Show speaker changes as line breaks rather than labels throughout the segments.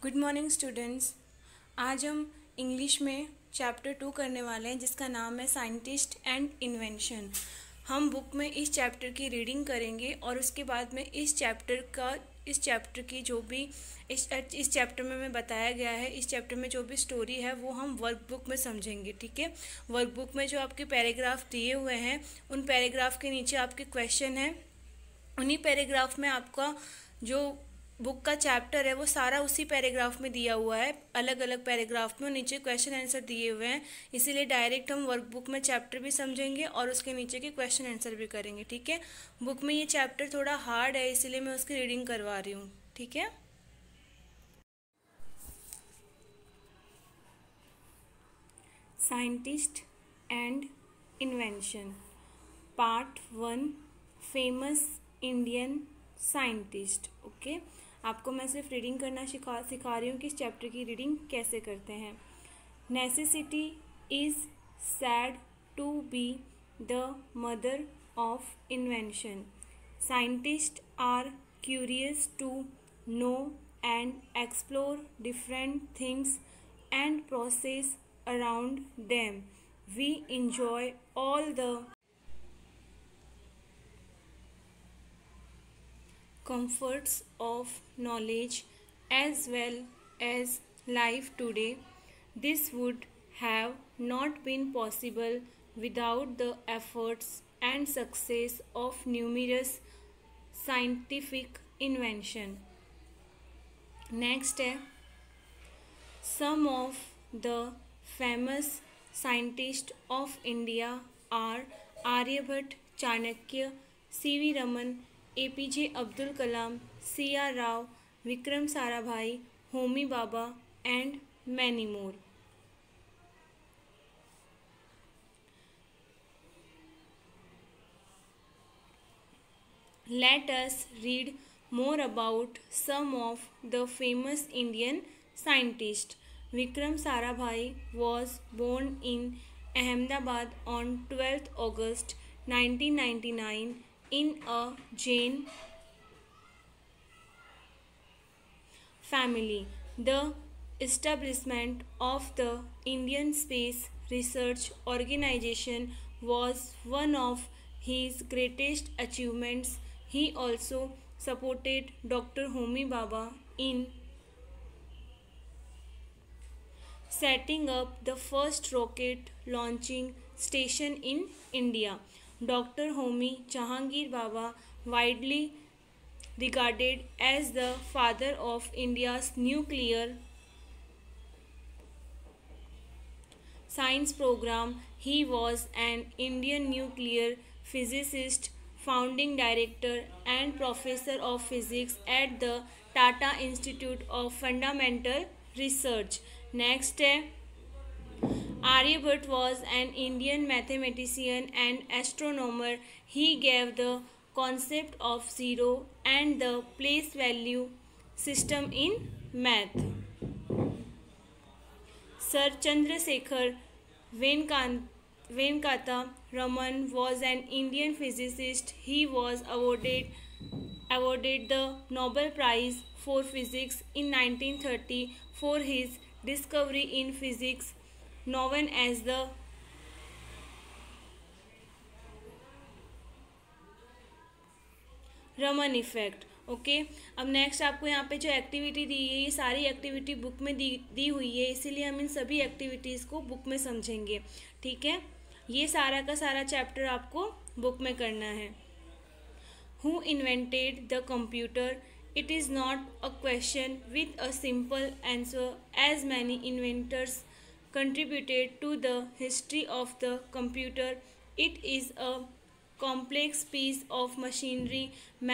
Good morning students. आज हम English में चैप्टर 2 करने वाले हैं जिसका नाम है साइंटिस्ट एंड इन्वेंशन। हम बुक में इस चैप्टर की रीडिंग करेंगे और उसके बाद में इस चैप्टर की जो भी इस चैप्टर में बताया गया है, इस चैप्टर में जो भी स्टोरी है वो हम वर्कबुक में समझेंगे। ठीक है, वर्कबुक में जो आपके पैराग्राफ दिए हुए हैं उन पैराग्राफ के नीचे आपके क्वेश्चन हैं। उन्हीं पैराग्राफ में आपका जो बुक का चैप्टर है वो सारा उसी पैराग्राफ में दिया हुआ है, अलग अलग पैराग्राफ में नीचे क्वेश्चन आंसर दिए हुए हैं। इसीलिए डायरेक्ट हम वर्कबुक में चैप्टर भी समझेंगे और उसके नीचे के क्वेश्चन आंसर भी करेंगे। ठीक है, बुक में ये चैप्टर थोड़ा हार्ड है इसीलिए मैं उसकी रीडिंग करवा रही हूँ। ठीक है, scientist and invention part 1 famous Indian scientist. Okay, आपको मैं सिर्फ रीडिंग करना सिखा रही हूँ कि इस चैप्टर की रीडिंग कैसे करते हैं। Necessity is said to be the mother of invention. Scientist are curious to know and explore different things and process around them. We enjoy all the comforts of knowledge as well as life today. This would have not been possible without the efforts and success of numerous scientific invention. Next है some of the famous scientists of India are Aryabhat, Chanakya, C.V. Raman, A.P.J. Abdul Kalam, C.R. Rao, Vikram Sarabhai, Homi Bhabha and many more. Let us read more about some of the famous Indian scientists. Vikram Sarabhai was born in Ahmedabad on 12th August 1999 in a Jain family. The establishment of the Indian Space Research Organization was one of his greatest achievements. He also supported Dr. Homi Bhabha in setting up the first rocket launching station in India. Dr. Homi Jahangir Bhabha, widely regarded as the father of India's nuclear science program, he was an Indian nuclear physicist, founding director and professor of physics at the Tata Institute of Fundamental Research. Next है Aryabhat was an Indian mathematician and astronomer. He gave the concept of zero and the place value system in math. Sir Chandrasekhar Venkata Raman was an Indian physicist. He was awarded the Nobel Prize for Physics in 1930 for his discovery in physics known as the Raman effect. Okay, अब next आपको यहाँ पे जो activity दी है ये सारी activity book में दी हुई है, इसीलिए हम इन सभी एक्टिविटीज़ को बुक में समझेंगे। ठीक है, ये सारा का सारा चैप्टर आपको बुक में करना है। Who invented the computer? It is not a question with a simple answer, as many inventors contributed to the history of the computer. It is a complex piece of machinery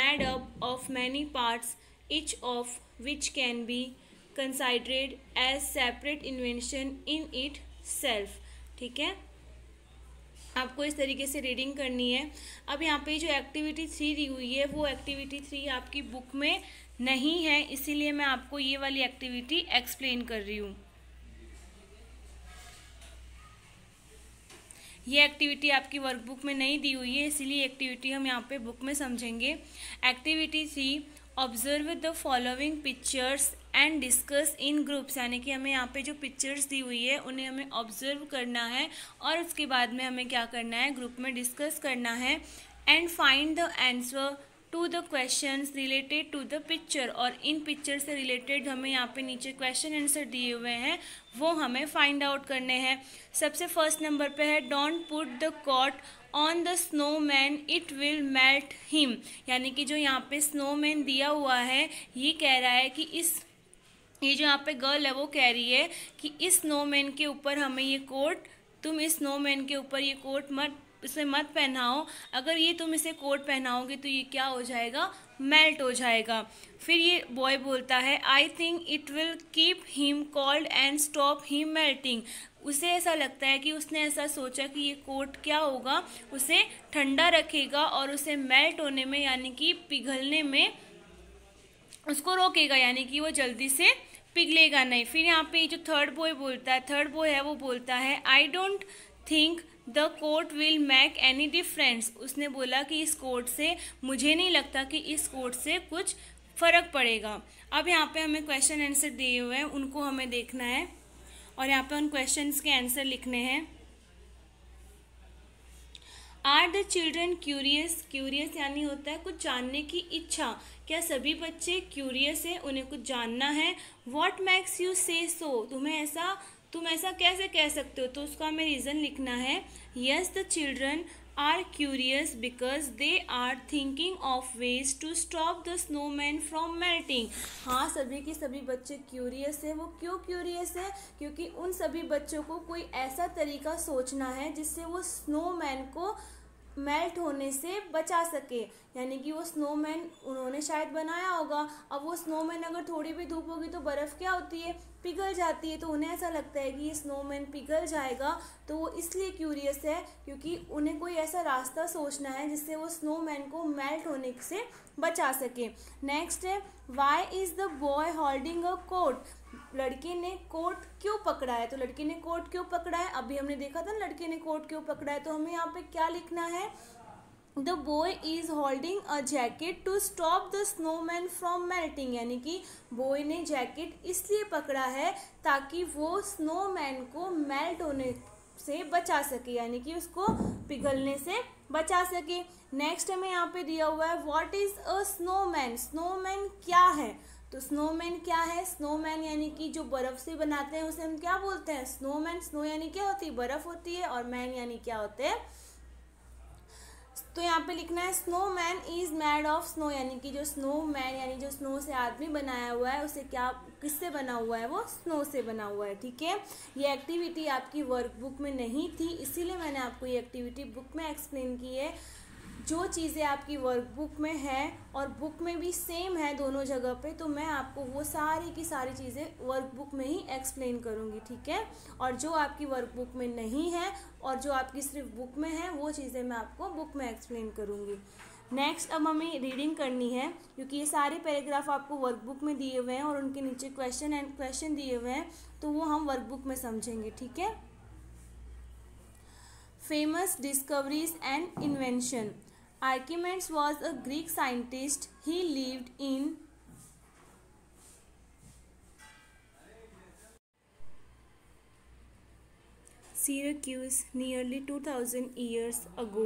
made up of many parts, each of which can be considered as separate invention in itself. ठीक है, आपको इस तरीके से reading करनी है। अब यहाँ पे जो एक्टिविटी 3 दी हुई है वो एक्टिविटी 3 आपकी बुक में नहीं है, इसीलिए मैं आपको ये वाली एक्टिविटी एक्सप्लेन कर रही हूँ। ये एक्टिविटी आपकी वर्कबुक में नहीं दी हुई है, इसीलिए एक्टिविटी हम यहाँ पे बुक में समझेंगे। Activity 3 observe the following pictures and discuss in groups, यानी कि हमें यहाँ पे जो पिक्चर्स दी हुई है उन्हें हमें ऑब्जर्व करना है और उसके बाद में हमें क्या करना है, ग्रुप में डिस्कस करना है। And find the answer to the questions related to the picture, और इन पिक्चर से रिलेटेड हमें यहाँ पे नीचे क्वेश्चन आंसर दिए हुए हैं वो हमें फाइंड आउट करने हैं। सबसे फर्स्ट नंबर पे है don't put the caught on the snowman it will melt him, यानी कि जो यहाँ पे स्नोमैन दिया हुआ है ये कह रहा है कि ये जो यहाँ पे गर्ल है वो कह रही है कि इस स्नोमैन के ऊपर हमें ये कोट, तुम इस स्नोमैन के ऊपर ये कोट इसे मत पहनाओ, अगर ये तुम इसे कोट पहनाओगे तो ये क्या हो जाएगा, मेल्ट हो जाएगा। फिर ये बॉय बोलता है I think it will keep him cold and stop him melting, उसे ऐसा लगता है कि उसने ऐसा सोचा कि ये कोट क्या होगा, उसे ठंडा रखेगा और उसे मेल्ट होने में यानी कि पिघलने में उसको रोकेगा, यानी कि वो जल्दी से पिघलेगा नहीं। फिर यहाँ पे जो थर्ड बॉय है वो बोलता है I don't think the coat will make any difference, उसने बोला कि इस कोट से मुझे नहीं लगता कि इस कोट से कुछ फर्क पड़ेगा। अब यहाँ पे हमें क्वेश्चन आंसर दिए हुए हैं उनको हमें देखना है और यहाँ पे उन क्वेश्चंस के आंसर लिखने हैं। Are the children curious, curious यानी होता है कुछ जानने की इच्छा, क्या सभी बच्चे क्यूरियस है, उन्हें कुछ जानना है। व्हाट मेक्स यू से सो, तुम ऐसा कैसे कह सकते हो, तो उसका हमें रीज़न लिखना है। Yes the children are curious because they are thinking of ways to stop the snowman from melting, हाँ सभी के सभी बच्चे क्यूरियस है। वो क्यों क्यूरियस है, क्योंकि उन सभी बच्चों को कोई ऐसा तरीका सोचना है जिससे वो स्नोमैन को मेल्ट होने से बचा सके, यानी कि वो स्नोमैन उन्होंने शायद बनाया होगा, अब वो स्नोमैन अगर थोड़ी भी धूप होगी तो बर्फ़ क्या होती है, पिघल जाती है, तो उन्हें ऐसा लगता है कि ये स्नोमैन पिघल जाएगा, तो वो इसलिए क्यूरियस है क्योंकि उन्हें कोई ऐसा रास्ता सोचना है जिससे वो स्नोमैन को मेल्ट होने से बचा सके। नेक्स्ट है why is the boy holding a coat, लड़के ने कोट क्यों पकड़ा है, तो लड़के ने कोट क्यों पकड़ा है, अभी हमने देखा था लड़के ने कोट क्यों पकड़ा है, तो हमें यहाँ पे क्या लिखना है, the boy is holding a jacket to stop the snowman from melting, यानी कि बॉय ने जैकेट इसलिए पकड़ा है ताकि वो स्नोमैन को मेल्ट होने से बचा सके, यानी कि उसको पिघलने से बचा सके। नेक्स्ट हमें यहाँ पे दिया हुआ है what is a snowman, snowman क्या है, तो स्नोमैन क्या है, स्नोमैन यानी कि जो बर्फ से बनाते हैं उसे हम क्या बोलते हैं, स्नोमैन। स्नो यानी क्या होती है, बर्फ होती है, और मैन यानी क्या होते हैं, तो यहाँ पे लिखना है snowman is made of snow, यानी कि जो स्नोमैन यानी जो स्नो से आदमी बनाया हुआ है उसे क्या किससे बना हुआ है, वो स्नो से बना हुआ है। ठीक है, ये एक्टिविटी आपकी वर्कबुक में नहीं थी इसीलिए मैंने आपको ये एक्टिविटी बुक में एक्सप्लेन की है। जो चीज़ें आपकी वर्कबुक में है और बुक में भी सेम है दोनों जगह पे, तो मैं आपको वो सारी की सारी चीज़ें वर्कबुक में ही एक्सप्लेन करूँगी। ठीक है, और जो आपकी वर्कबुक में नहीं है और जो आपकी सिर्फ बुक में है वो चीज़ें मैं आपको बुक में एक्सप्लेन करूँगी। नेक्स्ट अब हमें रीडिंग करनी है क्योंकि ये सारे पैराग्राफ आपको वर्कबुक में दिए हुए हैं और उनके नीचे क्वेश्चन दिए हुए हैं, तो वो हम वर्कबुक में समझेंगे। ठीक है, famous discoveries and invention, Archimedes was a Greek scientist. He lived in Syracuse nearly 2000 years ago.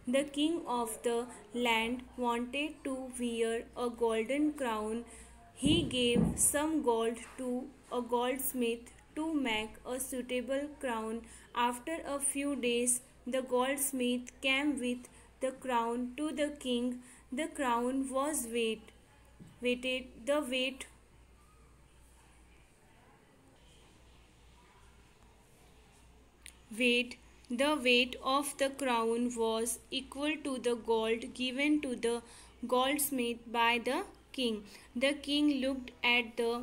The king of the land wanted to wear a golden crown. He gave some gold to a goldsmith to make a suitable crown. After a few days, the goldsmith came with the crown to the king. The crown was weighted. The weight of the crown was equal to the gold given to the goldsmith by the king. The king looked at the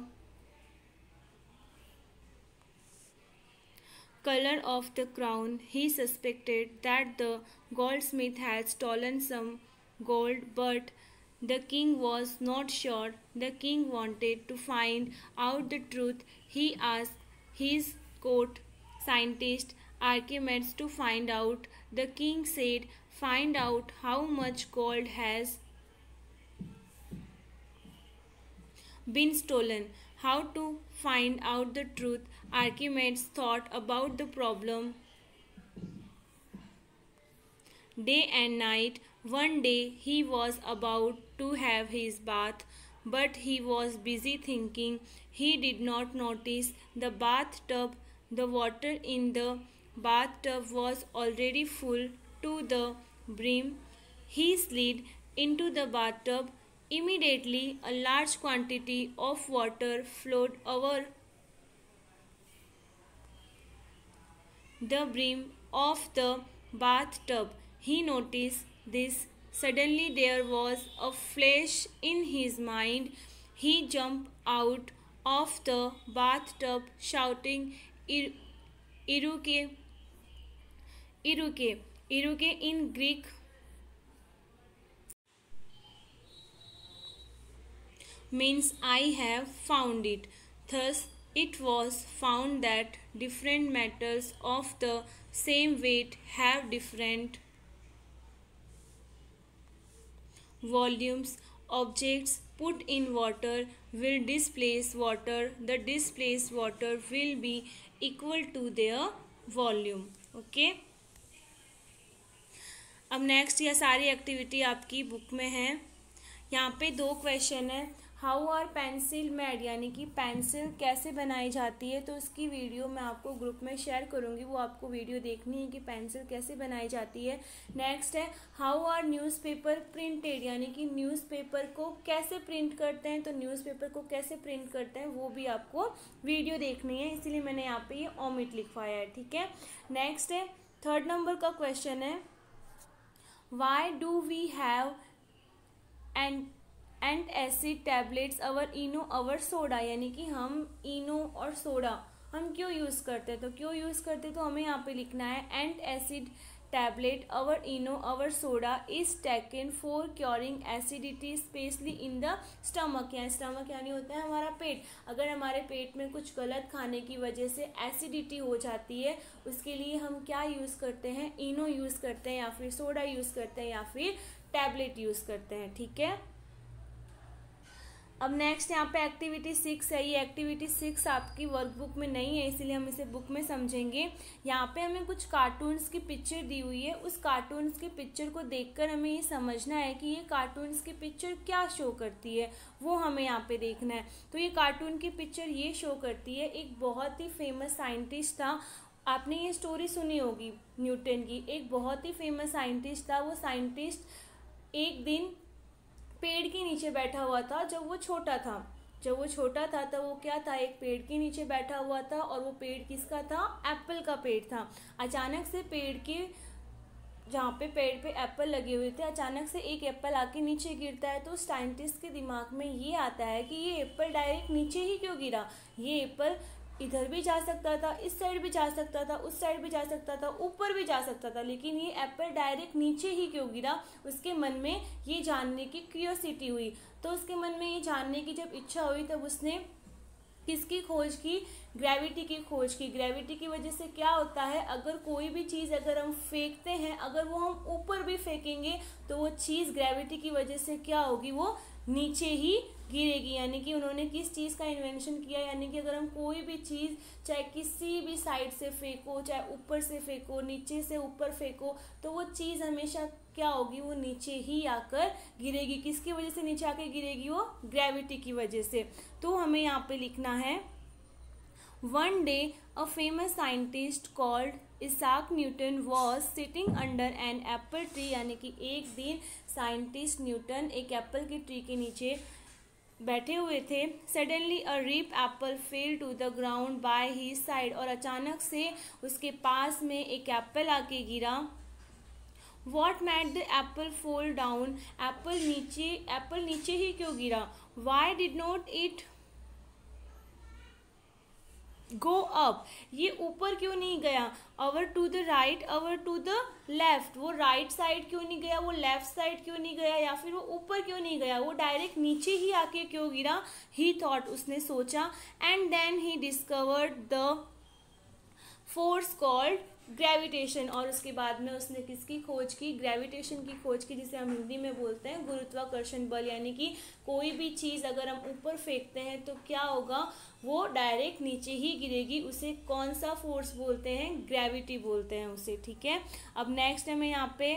color of the crown. He suspected that the goldsmith had stolen some gold, but the king was not sure. The king wanted to find out the truth. He asked his court scientist Archimedes to find out. The king said, "Find out how much gold has been stolen. How to find out the truth? Archimedes thought about the problem day and night. One day he was about to have his bath, but he was busy thinking. He did not notice the bathtub. The water in the bathtub was already full to the brim. He slid into the bathtub. Immediately, a large quantity of water flowed over the brim of the bathtub. He noticed this. Suddenly, there was a flash in his mind. He jumped out of the bathtub, shouting, Iruke, Iruke. Iruke in Greek means I have found it. Thus, it was found that different metals of the same weight have different volumes. Objects put in water will displace water. The displaced water will be equal to their volume. Okay अब next यह सारी activity आपकी book में है. यहाँ पे 2 question है. How are pencil made, यानी कि पेंसिल कैसे बनाई जाती है, तो उसकी वीडियो मैं आपको ग्रुप में शेयर करूँगी. वो आपको वीडियो देखनी है कि पेंसिल कैसे बनाई जाती है. नेक्स्ट है हाउ आर न्यूज़पेपर प्रिंटेड, यानी कि न्यूज़पेपर को कैसे प्रिंट करते हैं, तो न्यूज़पेपर को कैसे प्रिंट करते हैं वो भी आपको वीडियो देखनी है, इसीलिए मैंने यहाँ पे ये ओमिट लिखवाया है. ठीक है. नेक्स्ट है 3rd नंबर का क्वेश्चन है why do we have antacid tablets or Eno or soda, यानी कि हम इनो और सोडा हम क्यों यूज़ करते हैं, तो क्यों यूज़ करते हैं तो हमें यहाँ पे लिखना है and acid tablet our Eno or soda is taken for curing acidity specially in the stomach. या स्टमक यानी होता है हमारा पेट. अगर हमारे पेट में कुछ गलत खाने की वजह से एसिडिटी हो जाती है उसके लिए हम क्या यूज़ करते हैं, इनो यूज़ करते हैं या फिर सोडा यूज़ करते हैं या फिर टैबलेट यूज़ करते हैं. ठीक है. अब नेक्स्ट यहाँ पे एक्टिविटी 6 है. ये एक्टिविटी 6 आपकी वर्कबुक में नहीं है इसीलिए हम इसे बुक में समझेंगे. यहाँ पे हमें कुछ कार्टून्स की पिक्चर दी हुई है. उस कार्टून्स की पिक्चर को देखकर हमें ये समझना है कि ये कार्टून्स की पिक्चर क्या शो करती है, वो हमें यहाँ पे देखना है. तो ये कार्टून की पिक्चर ये शो करती है, एक बहुत ही फेमस साइंटिस्ट था. आपने ये स्टोरी सुनी होगी न्यूटन की. एक बहुत ही फेमस साइंटिस्ट था. वो साइंटिस्ट एक दिन पेड़ के नीचे बैठा हुआ था. जब वो छोटा था तो वो क्या था, एक पेड़ के नीचे बैठा हुआ था. और वो पेड़ किसका था, एप्पल का पेड़ था. अचानक से पेड़ के जहाँ पे पेड़ पे एप्पल लगे हुए थे, अचानक से एक एप्पल आके नीचे गिरता है. तो साइंटिस्ट के दिमाग में ये आता है कि ये एप्पल डायरेक्ट नीचे ही क्यों गिरा. ये एप्पल इधर भी जा सकता था, इस साइड भी जा सकता था, उस साइड भी जा सकता था, ऊपर भी जा सकता था, लेकिन ये एप्पल डायरेक्ट नीचे ही क्यों गिरा. उसके मन में ये जानने की क्यूरियोसिटी हुई. तो उसके मन में ये जानने की जब इच्छा हुई तब उसने किसकी खोज की, ग्रेविटी की खोज की. ग्रेविटी की वजह से क्या होता है, अगर कोई भी चीज़ अगर हम फेंकते हैं, अगर वो हम ऊपर भी फेंकेंगे तो वो चीज़ ग्रेविटी की वजह से क्या होगी, वो नीचे ही गिरेगी. यानी कि उन्होंने किस चीज़ का इन्वेंशन किया, यानी कि अगर हम कोई भी चीज़ चाहे किसी भी साइड से फेंको, चाहे ऊपर से फेंको, नीचे से ऊपर फेंको, तो वो चीज़ हमेशा क्या होगी, वो नीचे ही आकर गिरेगी. किसकी वजह से नीचे आकर गिरेगी, वो ग्रेविटी की वजह से. तो हमें यहाँ पे लिखना है one day a famous scientist called Isaac Newton was sitting under an apple tree, यानी कि एक दिन साइंटिस्ट न्यूटन एक एप्पल की ट्री के नीचे बैठे हुए थे. Suddenly a ripe apple fell to the ground by his side, और अचानक से उसके पास में एक एप्पल आके गिरा. What made the apple fall down, apple नीचे ही क्यों गिरा. Why did not it go up, ये ऊपर क्यों नहीं गया. Over to the right, over to the left, वो राइट साइड क्यों नहीं गया, वो लेफ्ट साइड क्यों नहीं गया, या फिर वो ऊपर क्यों नहीं गया, वो डायरेक्ट नीचे ही आके क्यों गिरा. ही थॉट, उसने सोचा. And then he discovered the force called gravitation, और उसके बाद में उसने किसकी खोज की, ग्रेविटेशन की खोज की, जिसे हम हिंदी में बोलते हैं गुरुत्वाकर्षण बल। यानी कि कोई भी चीज़ अगर हम ऊपर फेंकते हैं तो क्या होगा, वो डायरेक्ट नीचे ही गिरेगी। उसे कौन सा फोर्स बोलते हैं, ग्रेविटी बोलते हैं उसे। ठीक है, अब नेक्स्ट हमें यहाँ पे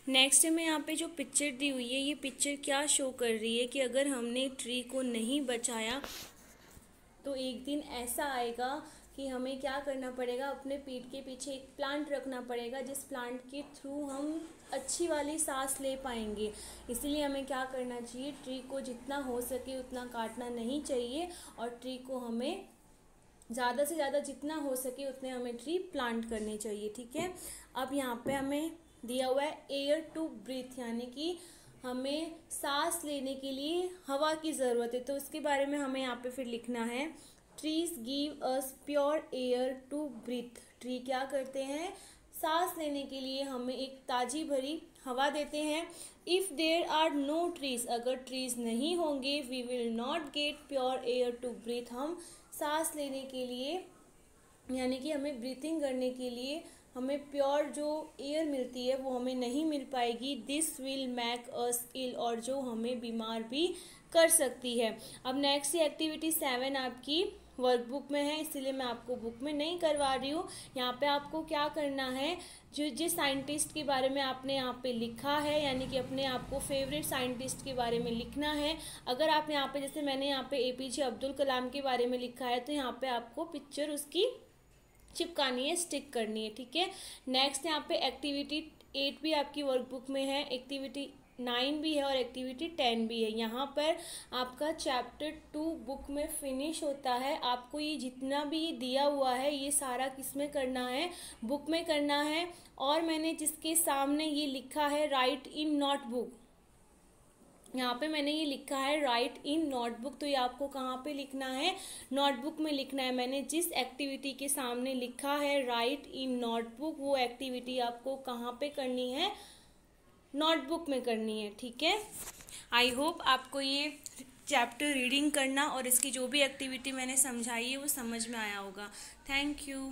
हमें यहाँ पे जो पिक्चर दी हुई है, ये पिक्चर क्या शो कर रही है कि अगर हमने ट्री को नहीं बचाया तो एक दिन ऐसा आएगा कि हमें क्या करना पड़ेगा, अपने पीठ के पीछे एक प्लांट रखना पड़ेगा, जिस प्लांट के थ्रू हम अच्छी वाली सांस ले पाएंगे। इसलिए हमें क्या करना चाहिए, ट्री को जितना हो सके उतना काटना नहीं चाहिए, और ट्री को हमें ज़्यादा से ज़्यादा जितना हो सके उतने हमें ट्री प्लांट करने चाहिए। ठीक है, अब यहाँ पे हमें दिया हुआ है एयर टू ब्रीथ, यानी कि हमें सांस लेने के लिए हवा की ज़रूरत है। तो उसके बारे में हमें यहाँ पे फिर लिखना है, trees give us pure air to breathe. Tree क्या करते हैं, सांस लेने के लिए हमें एक ताज़ी भरी हवा देते हैं। If there are no trees, अगर ट्रीज नहीं होंगे, we will not get pure air to breathe. हम सांस लेने के लिए यानी कि हमें ब्रीथिंग करने के लिए हमें प्योर जो एयर मिलती है वो हमें नहीं मिल पाएगी। दिस विल मेक अस इल, और जो हमें बीमार भी कर सकती है। अब नेक्स्ट एक्टिविटी 7 आपकी वर्कबुक में है, इसीलिए मैं आपको बुक में नहीं करवा रही हूँ। यहाँ पे आपको क्या करना है, जो जिस साइंटिस्ट के बारे में आपने यहाँ पे लिखा है, यानी कि अपने आपको फेवरेट साइंटिस्ट के बारे में लिखना है। अगर आप यहाँ पे, जैसे मैंने यहाँ पे APJ अब्दुल कलाम के बारे में लिखा है, तो यहाँ पे आपको पिक्चर उसकी चिपकानी है, स्टिक करनी है। ठीक है, नेक्स्ट यहाँ पे एक्टिविटी 8 भी आपकी वर्कबुक में है, एक्टिविटी 9 भी है और एक्टिविटी 10 भी है। यहाँ पर आपका चैप्टर 2 बुक में फिनिश होता है। आपको ये जितना भी दिया हुआ है ये सारा किस में करना है, बुक में करना है। और मैंने जिसके सामने ये लिखा है राइट इन नोटबुक, यहाँ पे मैंने ये लिखा है राइट इन नोटबुक, तो ये आपको कहाँ पे लिखना है, नोटबुक में लिखना है। मैंने जिस एक्टिविटी के सामने लिखा है राइट इन नोटबुक, वो एक्टिविटी आपको कहाँ पे करनी है, नोटबुक में करनी है। ठीक है, आई होप आपको ये चैप्टर रीडिंग करना और इसकी जो भी एक्टिविटी मैंने समझाई है वो समझ में आया होगा। Thank you.